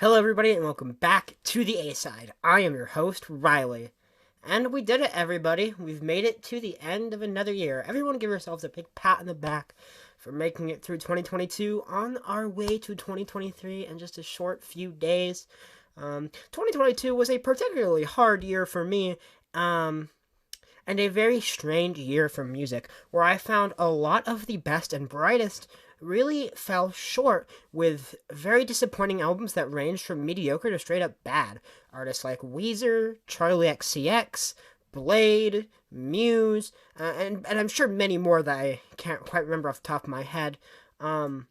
Hello, everybody, and welcome back to the A-Side. I am your host, Riley. And we did it, everybody. We've made it to the end of another year. Everyone give yourselves a big pat on the back for making it through 2022 on our way to 2023 in just a short few days. 2022 was a particularly hard year for me, and a very strange year for music, where I found a lot of the best and brightest really fell short with very disappointing albums that ranged from mediocre to straight up bad. Artists like Weezer, Charlie XCX, Blade, Muse, and I'm sure many more that I can't quite remember off the top of my head. But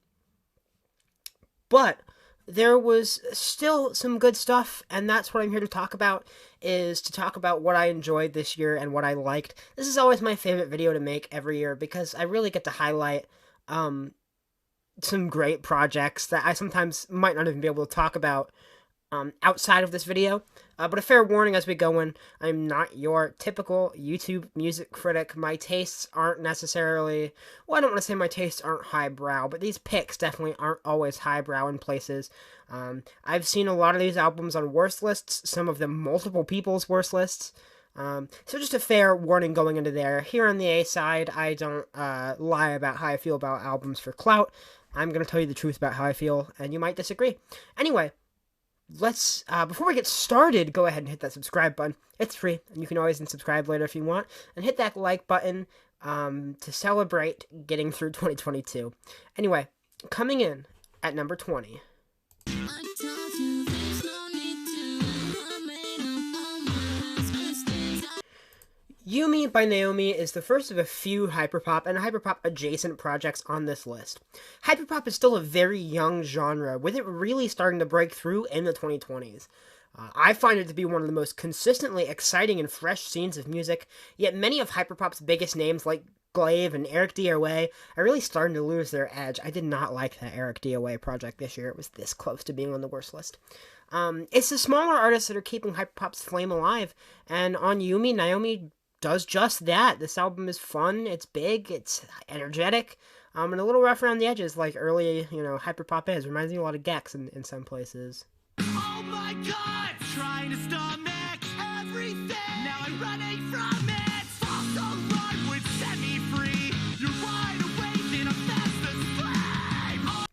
there was still some good stuff, and that's what I'm here to talk about, is to talk about what I enjoyed this year and what I liked. This is always my favorite video to make every year because I really get to highlight some great projects that I sometimes might not even be able to talk about outside of this video. But a fair warning as we go in, I'm not your typical YouTube music critic. My tastes aren't necessarily, well, I don't want to say my tastes aren't highbrow, but these picks definitely aren't always highbrow in places. I've seen a lot of these albums on worst lists, some of them multiple people's worst lists. So just a fair warning going into there. Here on the A side, I don't lie about how I feel about albums for clout. I'm going to tell you the truth about how I feel, and you might disagree. Anyway, let's, before we get started, go ahead and hit that subscribe button. It's free, and you can always unsubscribe later if you want. And hit that like button to celebrate getting through 2022. Anyway, coming in at number 20. Yumi by Naomi is the first of a few hyperpop and hyperpop adjacent projects on this list. Hyperpop is still a very young genre, with it really starting to break through in the 2020s. I find it to be one of the most consistently exciting and fresh scenes of music, yet many of hyperpop's biggest names like Glaive and Eric DOA are really starting to lose their edge. I did not like that Eric DOA project this year. It was this close to being on the worst list. It's the smaller artists that are keeping hyperpop's flame alive, and on Yumi, Naomi does just that. This album is fun, it's big, it's energetic, and a little rough around the edges like early, hyperpop is. Reminds me a lot of Gex in some places. Oh my god! Trying to stomach everything! Now I'm running from it! False alarm would set me free! You're wide awake in a fastest flame!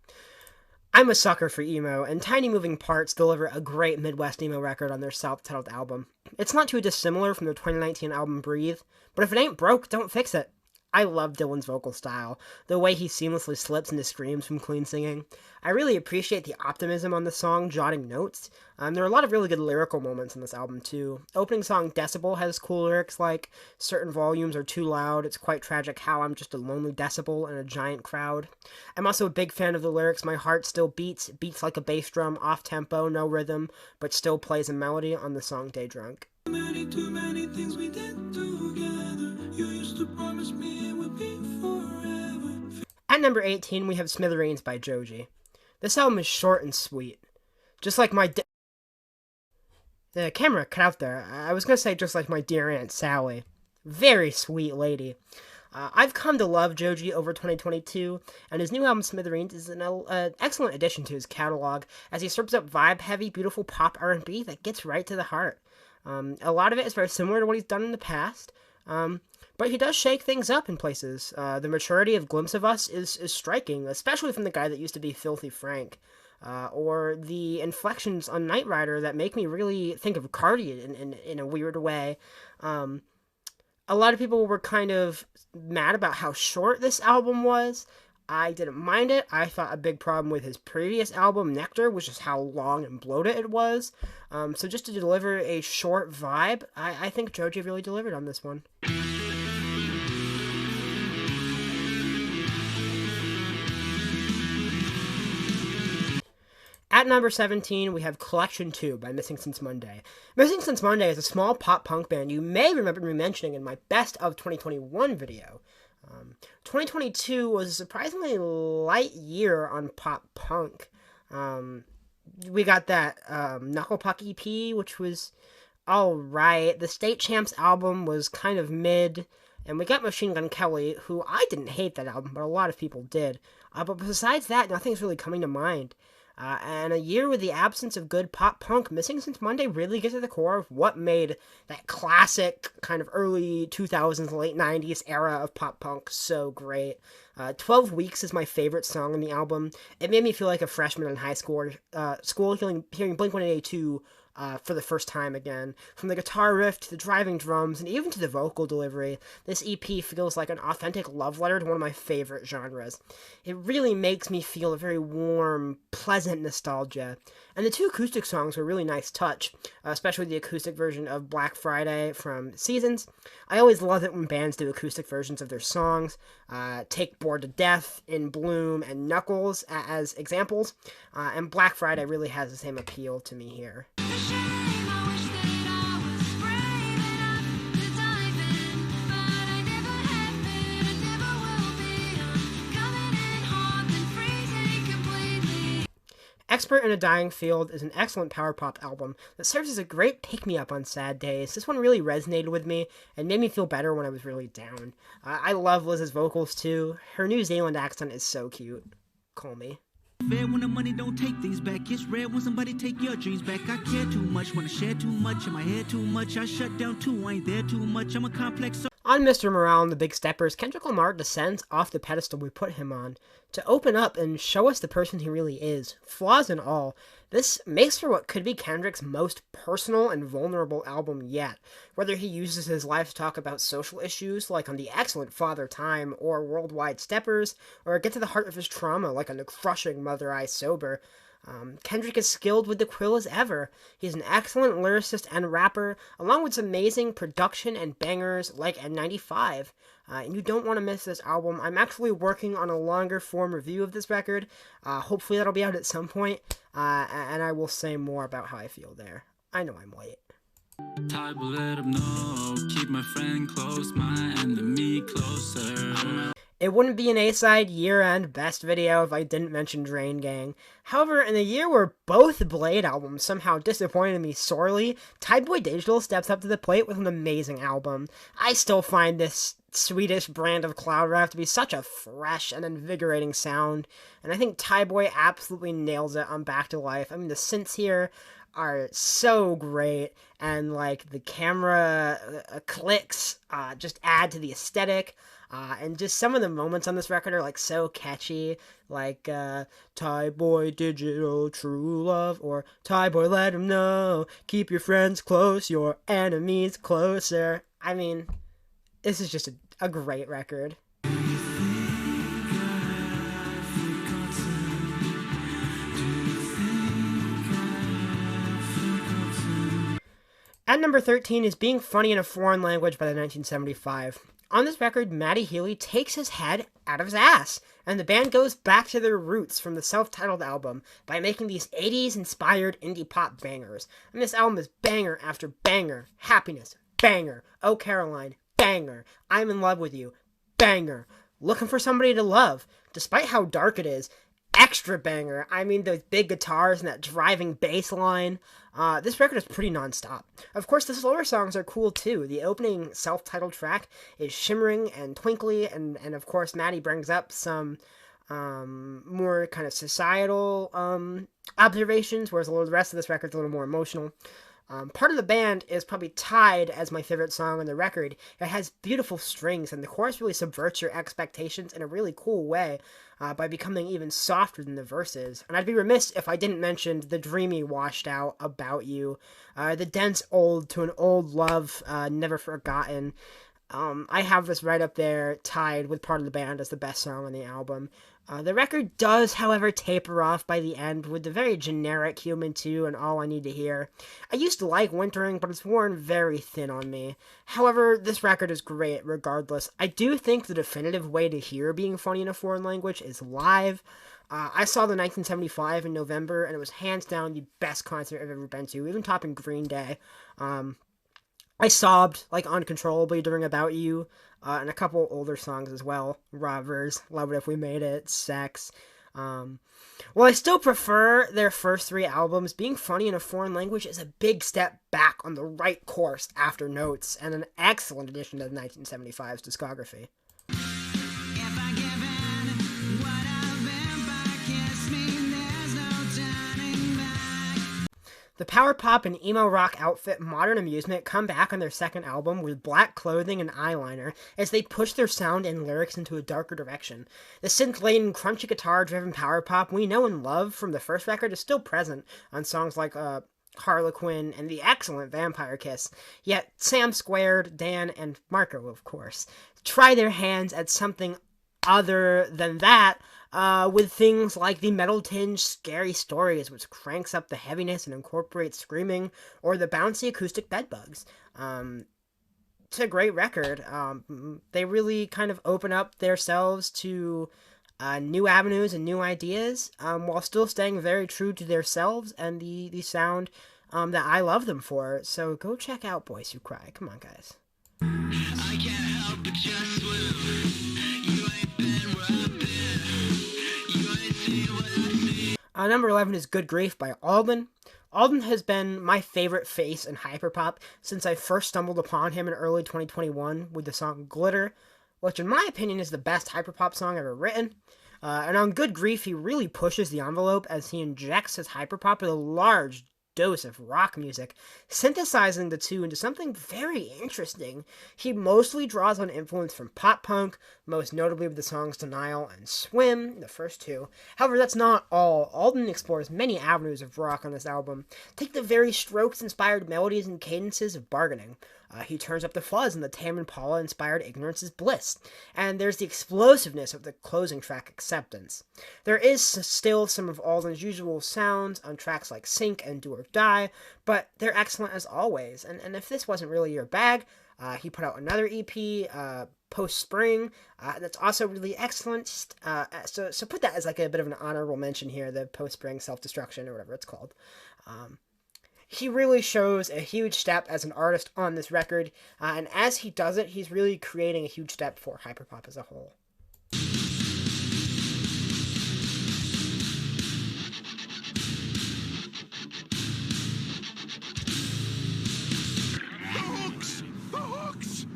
I'm a sucker for emo, and Tiny Moving Parts deliver a great Midwest emo record on their self-titled album. It's not too dissimilar from their 2019 album Breathe, but if it ain't broke, don't fix it. I love Dylan's vocal style, the way he seamlessly slips into screams from clean singing. I really appreciate the optimism on the song Jotting Notes. There are a lot of really good lyrical moments in this album, too. Opening song Decibel has cool lyrics like, certain volumes are too loud, it's quite tragic how I'm just a lonely decibel in a giant crowd. I'm also a big fan of the lyrics, my heart still beats like a bass drum, off-tempo, no rhythm, but still plays a melody on the song Day Drunk. Too many things we did together. You used to promise me it would be forever. At number 18, we have Smithereens by Joji. This album is short and sweet. Just like my the camera cut out there. I was going to say just like my dear Aunt Sally. Very sweet lady. I've come to love Joji over 2022, and his new album Smithereens is an excellent addition to his catalog, as he serves up vibe-heavy, beautiful pop R&B that gets right to the heart. A lot of it is very similar to what he's done in the past, but he does shake things up in places. The maturity of Glimpse of Us is striking, especially from the guy that used to be Filthy Frank. Or the inflections on Knight Rider that make me really think of Cardi in a weird way. A lot of people were kind of mad about how short this album was. I didn't mind it. I thought a big problem with his previous album, Nectar, was just how long and bloated it was. So just to deliver a short vibe, I think Joji really delivered on this one. At number 17, we have Collection 2 by Missing Since Monday. Missing Since Monday is a small pop-punk band you may remember me mentioning in my Best of 2021 video. 2022 was a surprisingly light year on pop-punk. We got that Knuckle Puck EP, which was alright. The State Champs album was kind of mid. And we got Machine Gun Kelly, who I didn't hate that album, but a lot of people did. But besides that, nothing's really coming to mind. And a year with the absence of good pop punk, Missing Since Monday really gets to the core of what made that classic kind of early 2000s, late 90s era of pop punk so great. 12 Weeks is my favorite song on the album. It made me feel like a freshman in high school, hearing Blink-182 for the first time again. From the guitar riff to the driving drums and even to the vocal delivery, this EP feels like an authentic love letter to one of my favorite genres. It really makes me feel a very warm, pleasant nostalgia. And the two acoustic songs were a really nice touch, especially the acoustic version of Black Friday from Seasons. I always love it when bands do acoustic versions of their songs. Take Bored to Death, In Bloom, and Knuckles as examples. And Black Friday really has the same appeal to me here. Expert in a Dying Field is an excellent power pop album that serves as a great pick-me-up on sad days. This one really resonated with me and made me feel better when I was really down. I love Liz's vocals too. Her New Zealand accent is so cute. Call me. Fair when the money don't take things back. It's rare when somebody take your dreams back. I care too much, wanna share too much, in my head too much. I shut down too, I ain't there too much. I'm a complex. On Mr. Morale and the Big Steppers, Kendrick Lamar descends off the pedestal we put him on to open up and show us the person he really is, flaws and all. This makes for what could be Kendrick's most personal and vulnerable album yet. Whether he uses his life to talk about social issues, like on the excellent Father Time or Worldwide Steppers, or get to the heart of his trauma, like on the crushing Mother I Sober, Kendrick is skilled with the quill as ever. He's an excellent lyricist and rapper, along with some amazing production and bangers like N95. And you don't want to miss this album. I'm actually working on a longer form review of this record. Hopefully that'll be out at some point, and I will say more about how I feel there. I know I'm late. I will let him know. Keep my friend close, my enemy closer. It wouldn't be an A-side year-end best video if I didn't mention Drain Gang. However, in a year where both Blade albums somehow disappointed me sorely, Tideboy Digital steps up to the plate with an amazing album. I still find this Swedish brand of cloud rap to be such a fresh and invigorating sound, and I think Tideboy absolutely nails it on Back to Life. I mean, the synths here are so great, and like the camera clicks just add to the aesthetic. And just some of the moments on this record are like so catchy, like Tideboy Digital, True Love, or Tideboy Let 'Em Know, keep your friends close, your enemies closer. I mean, this is just a great record. At number 13 is Being Funny in a Foreign Language by the 1975. On this record, Matty Healy takes his head out of his ass, and the band goes back to their roots from the self-titled album by making these 80s-inspired indie pop bangers. And this album is banger after banger. Happiness, banger. Oh Caroline, banger. I'm in Love with You, banger. Looking for Somebody to Love, despite how dark it is, extra banger. I mean, those big guitars and that driving bass line. This record is pretty non-stop. Of course, the slower songs are cool too. The opening self-titled track is shimmering and twinkly, and of course, Matty brings up some more kind of societal observations, whereas the rest of this record's a little more emotional. Part of the Band is probably tied as my favorite song on the record. It has beautiful strings, and the chorus really subverts your expectations in a really cool way by becoming even softer than the verses. And I'd be remiss if I didn't mention the dreamy washed out About You, the dense ode to an old love never forgotten. I have this right up there, tied with Part of the Band as the best song on the album. The record does, however, taper off by the end with the very generic Human 2 and All I Need to Hear. I used to like Wintering, but it's worn very thin on me. However, this record is great regardless. I do think the definitive way to hear Being Funny in a Foreign Language is live. I saw the 1975 in November, and it was hands down the best concert I've ever been to, even topping Green Day. I sobbed, like, uncontrollably during About You, and a couple older songs as well. Robbers, Love It If We Made It, Sex. While I still prefer their first three albums, Being Funny in a Foreign Language is a big step back on the right course after Notes, and an excellent addition to the 1975's discography. If I give in what I've been back, kiss me, there's no time. The power pop and emo rock outfit Modern Amusement come back on their second album with black clothing and eyeliner as they push their sound and lyrics into a darker direction. The synth-laden, crunchy guitar-driven power pop we know and love from the first record is still present on songs like Harlequin and the excellent Vampire Kiss, yet Sam Squared, Dan, and Marco, of course, try their hands at something other than that, with things like the metal-tinged Scary Stories, which cranks up the heaviness and incorporates screaming, or the bouncy acoustic Bedbugs. It's a great record. They really kind of open up themselves to new avenues and new ideas, while still staying very true to themselves and the sound that I love them for. So go check out Boys Who Cry. Come on, guys. I can't help but just swim. You ain't been where I've been. You ain't seen what I see. Number 11 is Good Grief by Alden. Alden has been my favorite face in hyperpop since I first stumbled upon him in early 2021 with the song Glitter, which in my opinion is the best hyperpop song ever written. And on Good Grief, he really pushes the envelope as he injects his hyperpop with a large dose of rock music, synthesizing the two into something very interesting. He mostly draws on influence from pop punk, most notably with the songs Denial and Swim, the first two. However, that's not all. Alden explores many avenues of rock on this album. Take the very Strokes-inspired melodies and cadences of Bargaining. He turns up the fuzz in the Tame Impala-inspired Ignorance is Bliss. And there's the explosiveness of the closing track, Acceptance. There is still some of Alden's usual sounds on tracks like Sink and Do or Die, but they're excellent as always. And if this wasn't really your bag, he put out another EP, Post-Spring, that's also really excellent. So put that as like a bit of an honorable mention here, the Post-Spring Self-Destruction, or whatever it's called. He really shows a huge step as an artist on this record, and as he does it, he's really creating a huge step for hyperpop as a whole. The hooks! The hooks!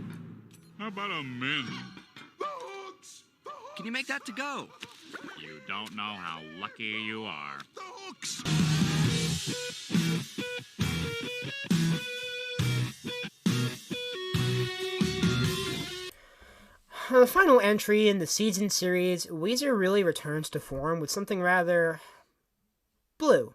How about a mint? The hooks! The hooks! Can you make that to go? You don't know how lucky you are. The hooks! The final entry in the season series, Weezer really returns to form with something rather blue.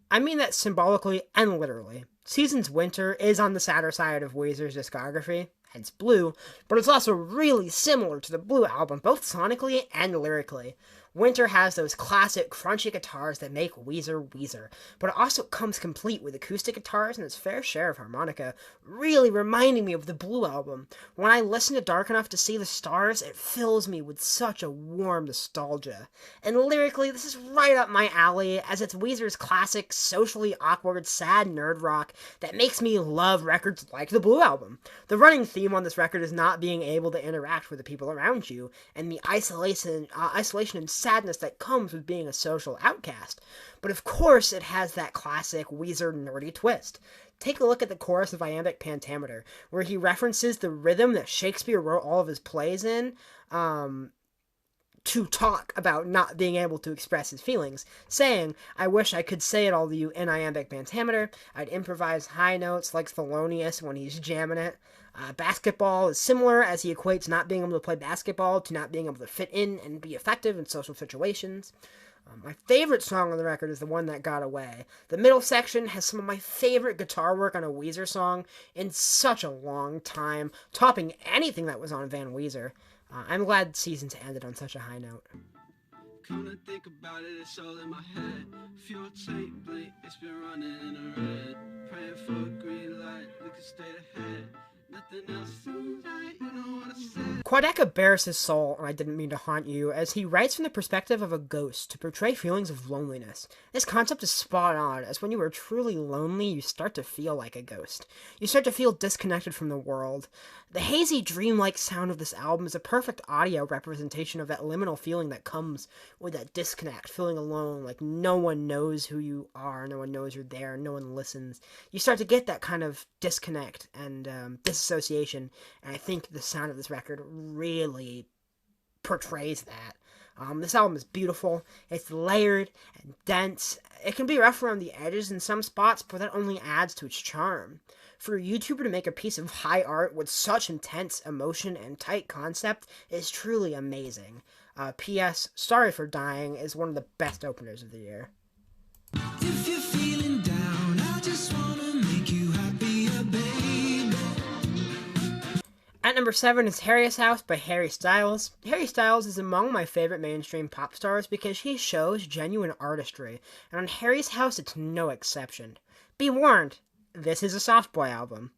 I mean that symbolically and literally. Season's Winter is on the sadder side of Weezer's discography, hence Blue, but it's also really similar to the Blue album, both sonically and lyrically. Winter has those classic crunchy guitars that make Weezer Weezer, but it also comes complete with acoustic guitars and its fair share of harmonica, really reminding me of the Blue album. When I listen to Dark Enough to See the Stars, it fills me with such a warm nostalgia. And lyrically, this is right up my alley, as it's Weezer's classic, socially awkward, sad nerd rock that makes me love records like the Blue album. The running theme on this record is not being able to interact with the people around you, and the isolation and sadness that comes with being a social outcast. But of course it has that classic Weezer nerdy twist. Take a look at the chorus of Iambic Pentameter, where he references the rhythm that Shakespeare wrote all of his plays in, to talk about not being able to express his feelings, saying, "I wish I could say it all to you in iambic pentameter. I'd improvise high notes like Thelonious when he's jamming it." Basketball is similar, as he equates not being able to play basketball to not being able to fit in and be effective in social situations. My favorite song on the record is The One That Got Away. The middle section has some of my favorite guitar work on a Weezer song in such a long time, topping anything that was on Van Weezer. I'm glad Seasons ended on such a high note. Come to think about it, it's all in my head. Fuel tank blink, it's been running in the red. Praying for a green light, we can stay ahead. Nothing else seems right, you know what I said. Quadeca bears his soul, and I didn't mean to haunt you, as he writes from the perspective of a ghost to portray feelings of loneliness. This concept is spot on, as when you are truly lonely, you start to feel like a ghost. You start to feel disconnected from the world. The hazy, dreamlike sound of this album is a perfect audio representation of that liminal feeling that comes with that disconnect, feeling alone, like no one knows who you are, no one knows you're there, no one listens. You start to get that kind of disconnect and disassociation, and I think the sound of this record really portrays that. This album is beautiful. It's layered and dense. It can be rough around the edges in some spots, but that only adds to its charm. For a YouTuber to make a piece of high art with such intense emotion and tight concept is truly amazing. P.S. Sorry for Dying is one of the best openers of the year. If you're feeling down, I just wanna make you happier, babe. At number 7 is Harry's House by Harry Styles. Harry Styles is among my favorite mainstream pop stars because he shows genuine artistry, and on Harry's House it's no exception. Be warned, this is a soft boy album,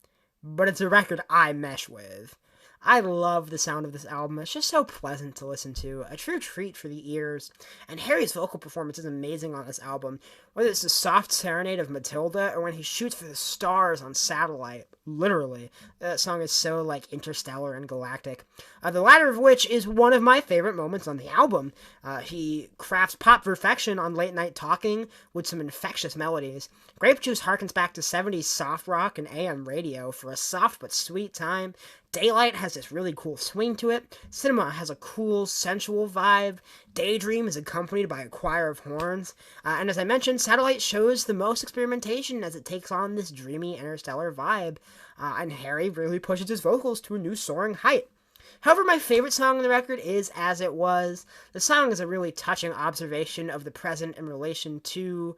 but it's a record I mesh with. I love the sound of this album. It's just so pleasant to listen to, a true treat for the ears. And Harry's vocal performance is amazing on this album, whether it's the soft serenade of Matilda or when he shoots for the stars on Satellite. Literally, that song is so like interstellar and galactic. The latter of which is one of my favorite moments on the album. He crafts pop perfection on Late Night Talking with some infectious melodies. Grape Juice harkens back to 70s soft rock and AM radio for a soft but sweet time. Daylight has this really cool swing to it. Cinema has a cool, sensual vibe. Daydream is accompanied by a choir of horns. And as I mentioned, Satellite shows the most experimentation as it takes on this dreamy interstellar vibe. And Harry really pushes his vocals to a new soaring height. However, my favorite song on the record is As It Was. The song is a really touching observation of the present in relation to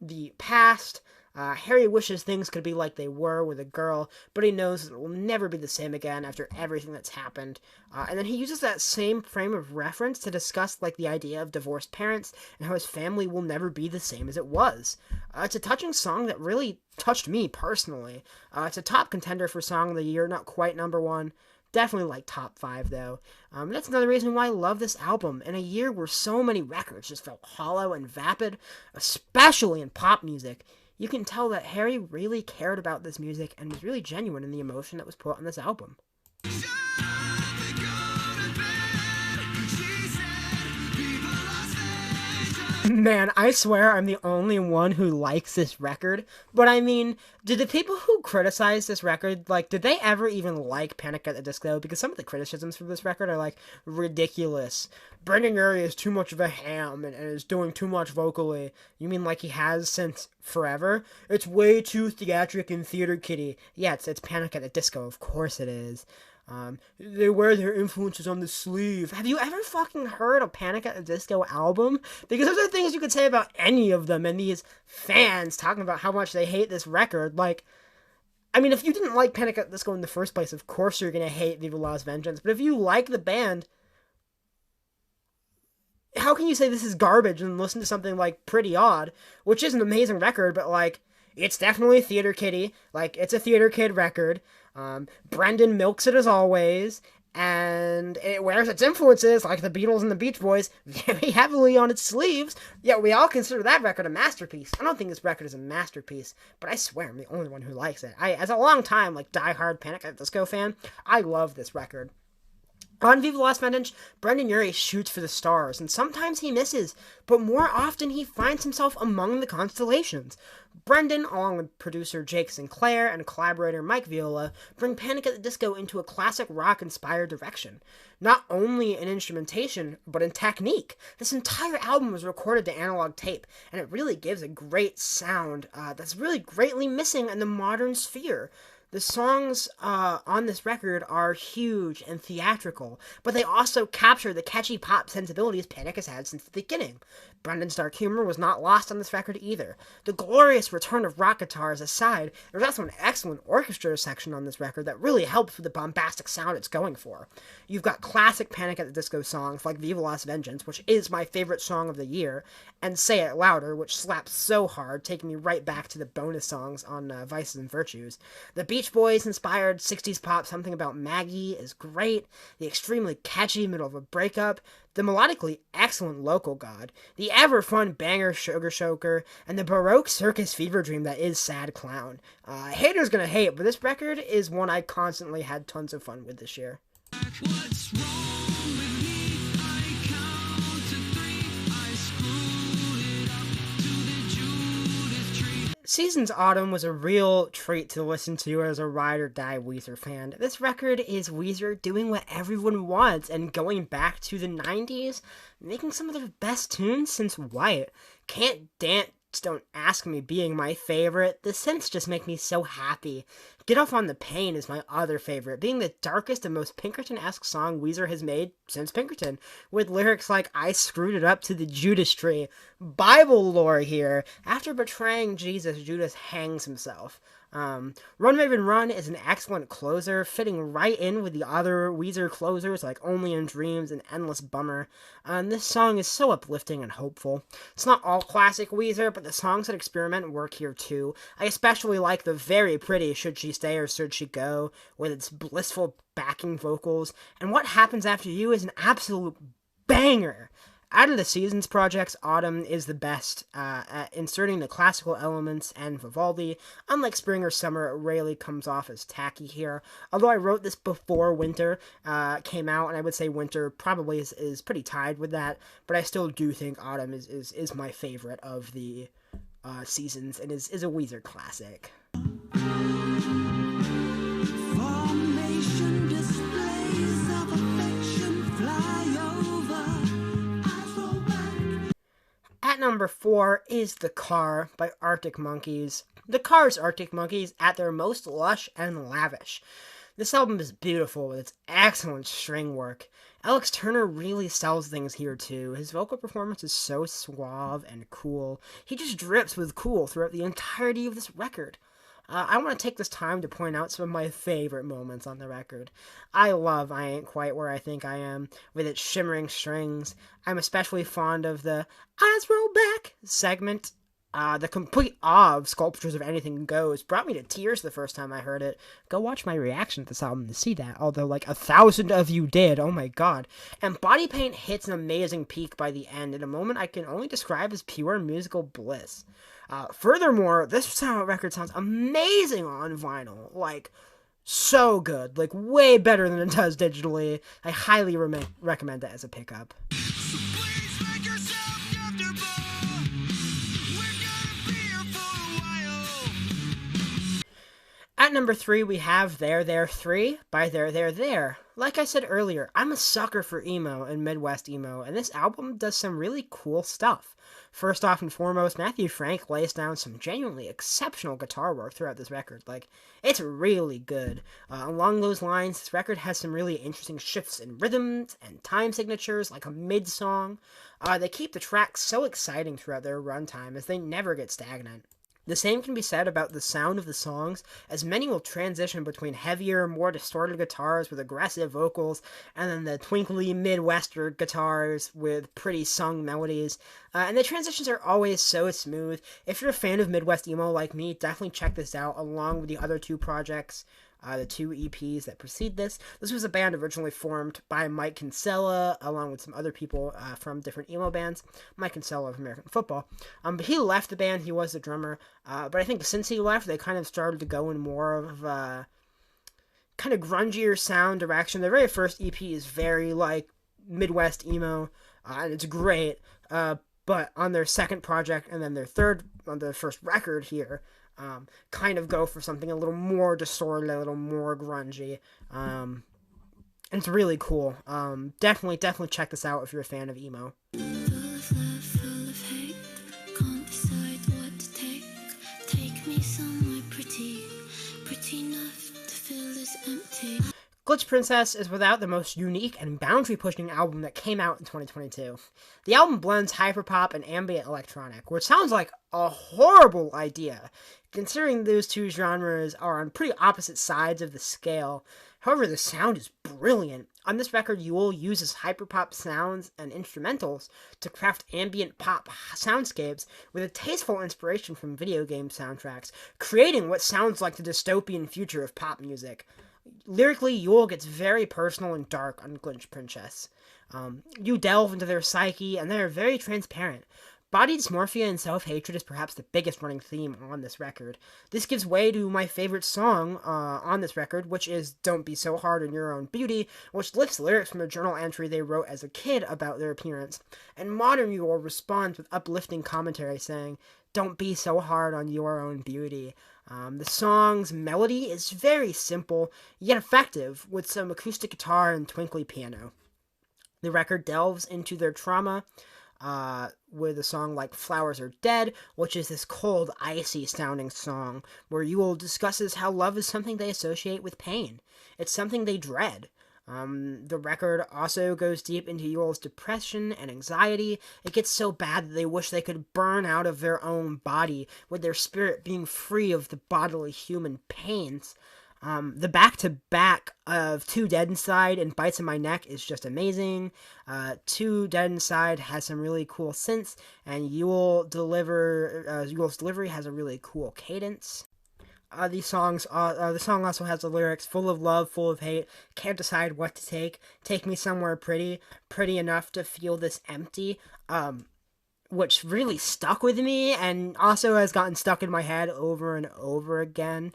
the past. Harry wishes things could be like they were with a girl, but he knows it will never be the same again after everything that's happened. And then he uses that same frame of reference to discuss like the idea of divorced parents and how his family will never be the same as it was. It's a touching song that really touched me personally. It's a top contender for Song of the Year, not quite number 1. Definitely like top 5 though. That's another reason why I love this album. In a year where so many records just felt hollow and vapid, especially in pop music, you can tell that Harry really cared about this music and was really genuine in the emotion that was put on this album. Man, I swear I'm the only one who likes this record, but I mean, did the people who criticize this record, like, did they ever even like Panic at the Disco? Because some of the criticisms for this record are, like, ridiculous. Brendan Urie is too much of a ham and is doing too much vocally. You mean like he has since forever? It's way too theatric and theater kiddie. Yeah, it's Panic at the Disco, of course it is. They wear their influences on the sleeve. Have you ever fucking heard a Panic at the Disco album? Because those are things you could say about any of them, and these fans talking about how much they hate this record, like, I mean, if you didn't like Panic at the Disco in the first place, of course you're gonna hate Viva Las Vengeance, but if you like the band, how can you say this is garbage and listen to something like Pretty Odd, which is an amazing record, but, like, it's definitely theater kiddie, like, it's a theater kid record. Brendan milks it as always, and it wears its influences, like the Beatles and the Beach Boys, very heavily on its sleeves, yet we all consider that record a masterpiece. I don't think this record is a masterpiece, but I swear I'm the only one who likes it. As a long time, like, diehard Panic at the Disco fan, I love this record. On Viva Las Vengeance, Brendan Urie shoots for the stars, and sometimes he misses, but more often he finds himself among the constellations. Brendan, along with producer Jake Sinclair and collaborator Mike Viola, bring Panic at the Disco into a classic rock-inspired direction. Not only in instrumentation, but in technique. This entire album was recorded to analog tape, and it really gives a great sound that's really greatly missing in the modern sphere. The songs on this record are huge and theatrical, but they also capture the catchy pop sensibilities Panic has had since the beginning. Brendan's dark humor was not lost on this record either. The glorious return of rock guitars aside, there's also an excellent orchestra section on this record that really helps with the bombastic sound it's going for. You've got classic Panic at the Disco songs like Viva Las Vengeance, which is my favorite song of the year, and Say It Louder, which slaps so hard, taking me right back to the bonus songs on Vices and Virtues. The Beach Boys inspired 60s pop Something About Maggie is great, the extremely catchy middle of a breakup, the melodically excellent Local God, the ever-fun banger Sugar Shoker, and the Baroque circus fever dream that is Sad Clown. Haters gonna hate, but this record is one I constantly had tons of fun with this year. What's wrong with me? I count to 3. I screwed it up to the Judas tree. Seasons Autumn was a real treat to listen to as a ride or die Weezer fan. This record is Weezer doing what everyone wants and going back to the 90s, making some of their best tunes since White. Can't Dance, Don't Ask Me being my favorite. The synths just make me so happy. Get Off on the Pain is my other favorite, being the darkest and most Pinkerton-esque song Weezer has made since Pinkerton, with lyrics like I screwed it up to the Judas tree. Bible lore here. After betraying Jesus, Judas hangs himself. Run Raven Run is an excellent closer, fitting right in with the other Weezer closers like Only in Dreams and Endless Bummer. And this song is so uplifting and hopeful. It's not all classic Weezer, but the songs that experiment work here too. I especially like the very pretty Should She Stay or Should She Go, with its blissful backing vocals, and What Happens After You is an absolute banger. Out of the Seasons projects, Autumn is the best at inserting the classical elements and Vivaldi. Unlike Spring or Summer, it rarely comes off as tacky here. Although I wrote this before Winter came out, and I would say Winter probably is pretty tied with that, but I still do think Autumn is my favorite of the seasons and is a Weezer classic. Formation displays of affection fly over. I throw back. At number 4 is The Car by Arctic Monkeys. The Car's Arctic Monkeys at their most lush and lavish. This album is beautiful with its excellent string work. Alex Turner really sells things here too. His vocal performance is so suave and cool. He just drips with cool throughout the entirety of this record. I want to take this time to point out some of my favorite moments on the record. I love I Ain't Quite Where I Think I Am, with its shimmering strings. I'm especially fond of the Eyes Roll Back segment. The complete awe of Sculptures of Anything Goes brought me to tears the first time I heard it. Go watch my reaction to this album to see that, although like 1,000 of you did, oh my god. And Body Paint hits an amazing peak by the end in a moment I can only describe as pure musical bliss. Furthermore, this record sounds amazing on vinyl, like, so good, like, way better than it does digitally. I highly recommend it as a pickup. Please make yourself comfortable. We're gonna be here for a while. At number 3, we have There There 3 by There There There. Like I said earlier, I'm a sucker for emo and Midwest emo, and this album does some really cool stuff. First off and foremost, Matthew Frank lays down some genuinely exceptional guitar work throughout this record. Like, it's really good. Along those lines, this record has some really interesting shifts in rhythms and time signatures, like a mid-song. They keep the tracks so exciting throughout their runtime, as they never get stagnant. The same can be said about the sound of the songs, as many will transition between heavier, more distorted guitars with aggressive vocals, and then the twinkly Midwestern guitars with pretty sung melodies. And the transitions are always so smooth. If you're a fan of Midwest emo like me, definitely check this out, along with the other two projects. The 2 EPs that precede this. This was a band originally formed by Mike Kinsella, along with some other people from different emo bands. Mike Kinsella of American Football. But he left the band, he was the drummer. But I think since he left, they kind of started to go in more of kind of grungier sound direction. Their very first EP is very, like, Midwest emo, and it's great. But on their second project, and then their third, on their first record here, kind of go for something a little more distorted, a little more grungy. And it's really cool. Definitely check this out if you're a fan of emo. Full of love, full of hate. Can't decide what to take. Take me somewhere pretty, pretty enough to fill this empty. Glitch Princess is without the most unique and boundary-pushing album that came out in 2022. The album blends hyperpop and ambient electronic, which sounds like a horrible idea, considering those two genres are on pretty opposite sides of the scale. However, the sound is brilliant. On this record, Yule uses hyperpop sounds and instrumentals to craft ambient pop soundscapes with a tasteful inspiration from video game soundtracks, creating what sounds like the dystopian future of pop music. Lyrically, Yule gets very personal and dark on Glitch Princess. You delve into their psyche, and they are very transparent. Body dysmorphia and self-hatred is perhaps the biggest running theme on this record. This gives way to my favorite song on this record, which is Don't Be So Hard on Your Own Beauty, which lifts lyrics from a journal entry they wrote as a kid about their appearance. And modern Yule responds with uplifting commentary saying, don't be so hard on your own beauty. The song's melody is very simple, yet effective, with some acoustic guitar and twinkly piano. The record delves into their trauma, with a song like Flowers Are Dead, which is this cold, icy sounding song, where Yule discusses how love is something they associate with pain. It's something they dread. The record also goes deep into Yule's depression and anxiety. It gets so bad that they wish they could burn out of their own body, with their spirit being free of the bodily human pains. The back-to-back of Two Dead Inside and Bites in My Neck is just amazing. Two Dead Inside has some really cool synths, and Yule's delivery has a really cool cadence. The song also has the lyrics, full of love, full of hate, can't decide what to take me somewhere pretty enough to feel this empty, which really stuck with me, and also has gotten stuck in my head over and over again.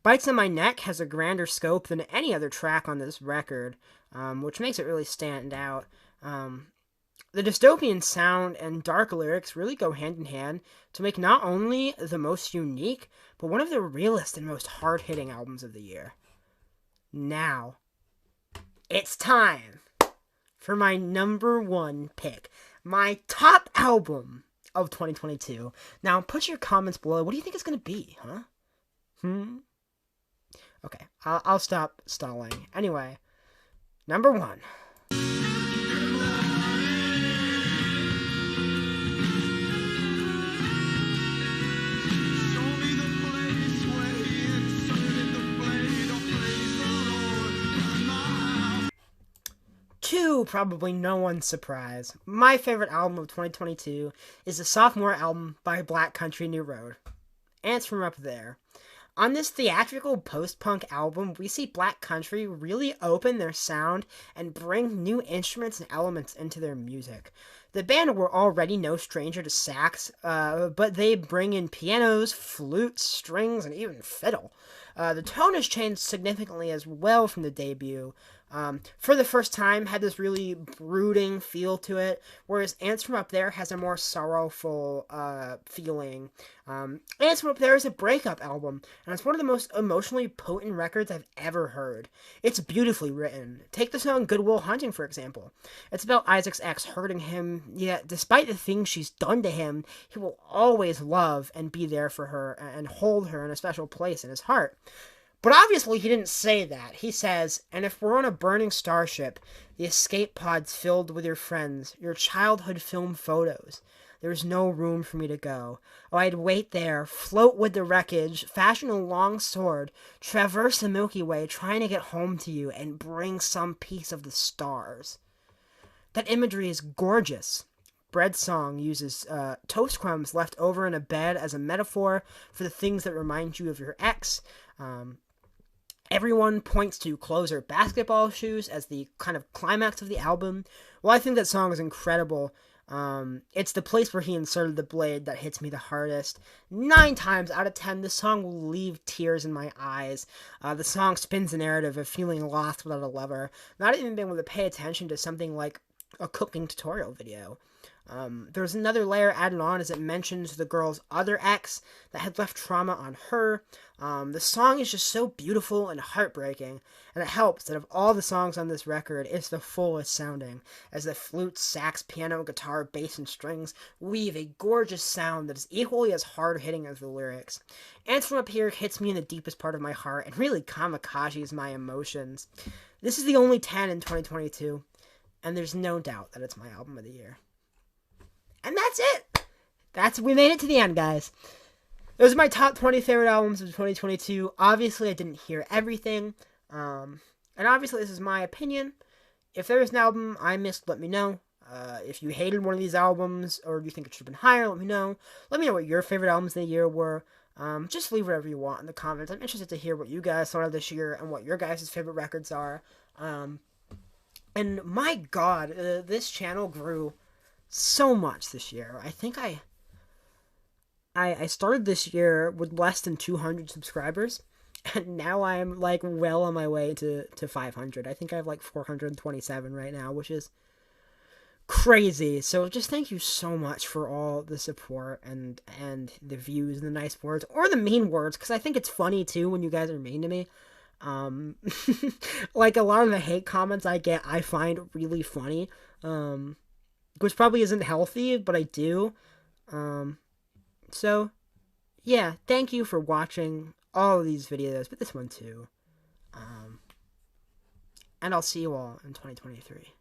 Bites in My Neck has a grander scope than any other track on this record, which makes it really stand out. The dystopian sound and dark lyrics really go hand in hand to make not only the most unique, but one of the realest and most hard-hitting albums of the year. Now, it's time for my number one pick, my top album of 2022. Now, put your comments below. What do you think it's going to be, huh? Okay, I'll stop stalling. Anyway, number one. To probably no one's surprise, my favorite album of 2022 is the sophomore album by Black Country New Road. Ants From Up There. On this theatrical post-punk album, we see Black Country really open their sound and bring new instruments and elements into their music. The band were already no stranger to sax, but they bring in pianos, flutes, strings, and even fiddle. The tone has changed significantly as well from the debut. For the first time, had this really brooding feel to it, whereas Ants From Up There has a more sorrowful feeling. Ants From Up There is a breakup album, and it's one of the most emotionally potent records I've ever heard. It's beautifully written. Take the song Good Will Hunting, for example. It's about Isaac's ex hurting him, yet despite the things she's done to him, he will always love and be there for her and hold her in a special place in his heart. But obviously he didn't say that. He says, and if we're on a burning starship, the escape pod's filled with your friends, your childhood film photos, there's no room for me to go. Oh, I'd wait there, float with the wreckage, fashion a long sword, traverse the Milky Way, trying to get home to you, and bring some piece of the stars. That imagery is gorgeous. Bread Song uses toast crumbs left over in a bed as a metaphor for the things that remind you of your ex. Everyone points to clothes or basketball shoes as the kind of climax of the album. Well, I think that song is incredible. It's the place where he inserted the blade that hits me the hardest. 9 times out of 10, this song will leave tears in my eyes. The song spins the narrative of feeling lost without a lover, not even being able to pay attention to something like a cooking tutorial video. There's another layer added on as it mentions the girl's other ex that had left trauma on her. The song is just so beautiful and heartbreaking, and it helps that of all the songs on this record, it's the fullest sounding, as the flute, sax, piano, guitar, bass, and strings weave a gorgeous sound that is equally as hard-hitting as the lyrics. Ants From Up Here hits me in the deepest part of my heart, and really kamikazes my emotions. This is the only 10 in 2022, and there's no doubt that it's my album of the year. And that's it. We made it to the end, guys. Those are my top 20 favorite albums of 2022. Obviously, I didn't hear everything. And obviously, this is my opinion. If there is an album I missed, let me know. If you hated one of these albums, or you think it should have been higher, let me know. Let me know what your favorite albums of the year were. Just leave whatever you want in the comments. I'm interested to hear what you guys thought of this year and what your guys' favorite records are. And my God, this channel grew so much this year. I think I started this year with less than 200 subscribers, and now I'm like well on my way to 500. I think I have like 427 right now, which is crazy. So just thank you so much for all the support and the views and the nice words or the mean words, because I think it's funny too when you guys are mean to me. Like a lot of the hate comments I get, I find really funny, which probably isn't healthy, but I do. So yeah, thank you for watching all of these videos, but this one too. And I'll see you all in 2023.